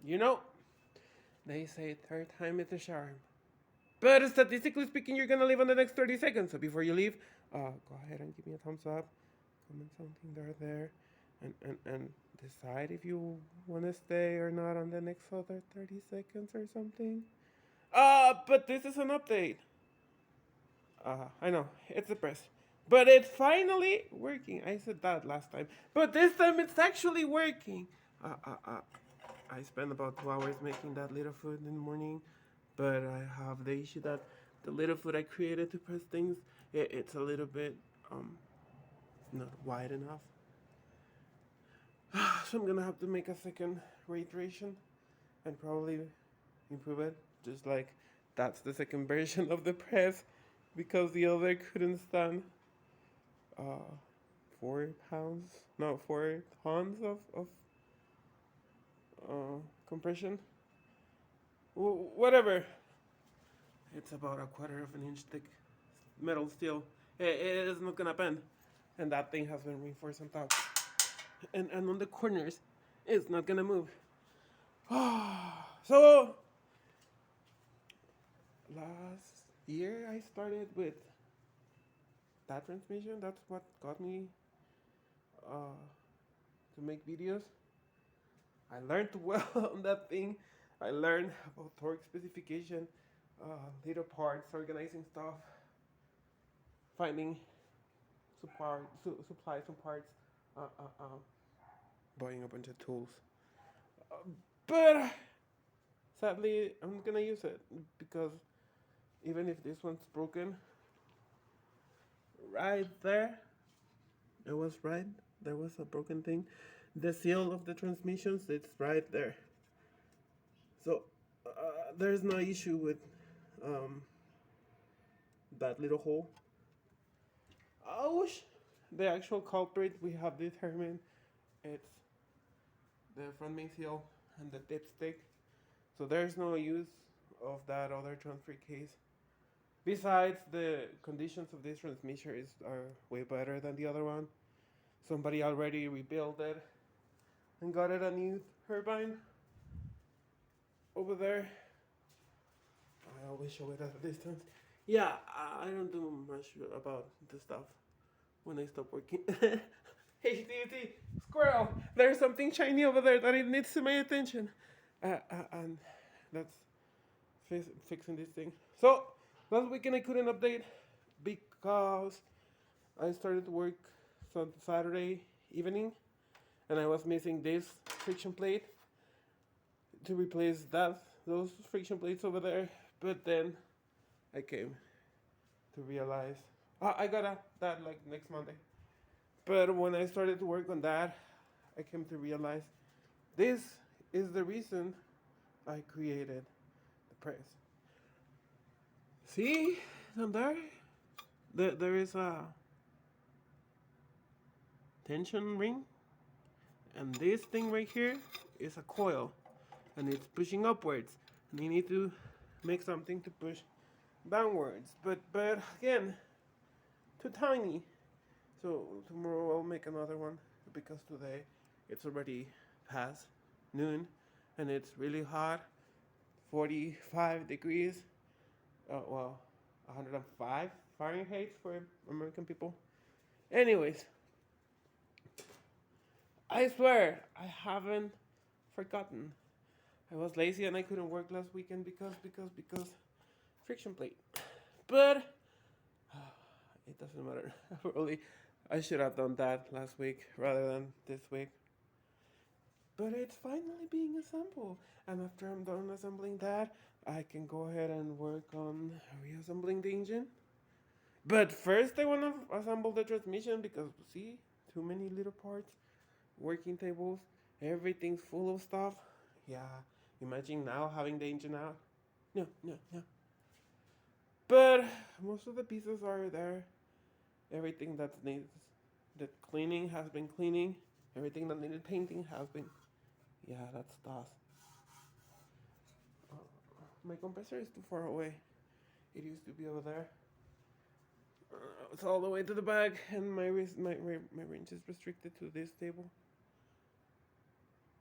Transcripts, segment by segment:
You know, they say third time is a charm. But statistically speaking, you're gonna leave on the next 30 seconds. So before you leave, go ahead and give me a thumbs up, comment something there, and decide if you want to stay or not on the next other 30 seconds or something. But this is an update. I know, it's a press. But it's finally working. I said that last time. But this time it's actually working. I spent about 2 hours making that little food in the morning. But I have the issue that the little food I created to press things, it's a little bit, not wide enough. So I'm gonna have to make a second reiteration and probably improve it. Just like that's the second version of the press because the other couldn't stand 4 pounds, no, 4 tons of compression. Whatever. It's about a quarter of an inch thick metal steel. It is not gonna bend. And that thing has been reinforced on top. And on the corners, it's not gonna move. So, last year I started with that transmission. That's what got me to make videos. I learned well on that thing. I learned about torque specification, little parts, organizing stuff, finding supplies and parts, buying a bunch of tools. But sadly, I'm gonna use it because even if this one's broken, right there, there was a broken thing. The seal of the transmissions, it's right there. So there's no issue with that little hole. The actual culprit we have determined it's the front main seal and the dipstick. So there's no use of that other transfer case. Besides, the conditions of this transmission are way better than the other one. Somebody already rebuilt it and got it a new turbine over there. I always show it at a distance. Yeah, I don't do much about this stuff when I stop working. Hey, DT, squirrel! There's something shiny over there that it needs my attention. And that's fixing this thing. So, last weekend I couldn't update because I started to work Saturday evening and I was missing this friction plate to replace those friction plates over there. But then I came to realize I got that like next Monday. But when I started to work on that, I came to realize this is the reason I created the press. See down there? There is a tension ring, and this thing right here is a coil, and it's pushing upwards, and you need to make something to push downwards. But again, too tiny. So tomorrow I'll make another one because today it's already past noon and it's really hot, 45 degrees. Well, 105 Fahrenheit for American people. Anyways, I swear I haven't forgotten. I was lazy and I couldn't work last weekend because friction plate. But it doesn't matter. Probably I should have done that last week rather than this week. But it's finally being assembled. And after I'm done assembling that, I can go ahead and work on reassembling the engine. But first I want to assemble the transmission because, see, too many little parts, working tables, everything's full of stuff. Yeah, imagine now having the engine out. No. But most of the pieces are there. Everything that needs the cleaning has been cleaning. Everything that needed painting has been. Yeah, that's dust. My compressor is too far away. It used to be over there. It's all the way to the back, and my range is restricted to this table.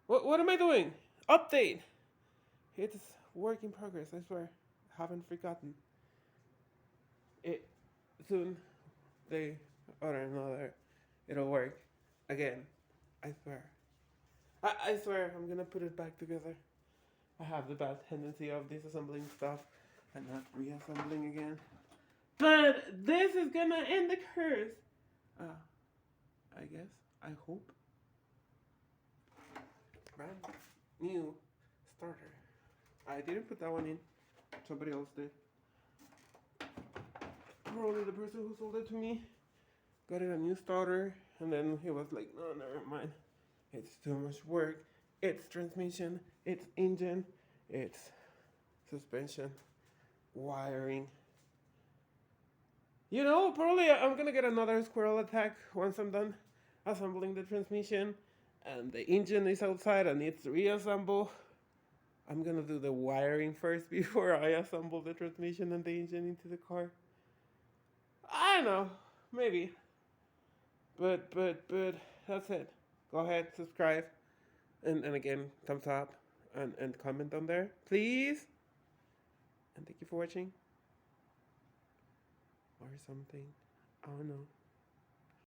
What am I doing? Update. It's work in progress, I swear. Haven't forgotten. It soon they or another it'll work again. I swear. I swear I'm gonna put it back together. I have the bad tendency of disassembling stuff and not reassembling again. But this is gonna end the curse. I guess. I hope. Brand new starter. I didn't put that one in. Somebody else did. Probably the person who sold it to me got it a new starter, and then he was like, "No, never mind. It's too much work. It's transmission. It's engine. It's suspension, wiring." You know, probably I'm gonna get another squirrel attack once I'm done assembling the transmission, and the engine is outside and needs to reassemble. I'm gonna do the wiring first before I assemble the transmission and the engine into the car. I don't know, maybe. But that's it. Go ahead, subscribe, and again, thumbs up, and comment on there, please. And thank you for watching. Or something. I don't know.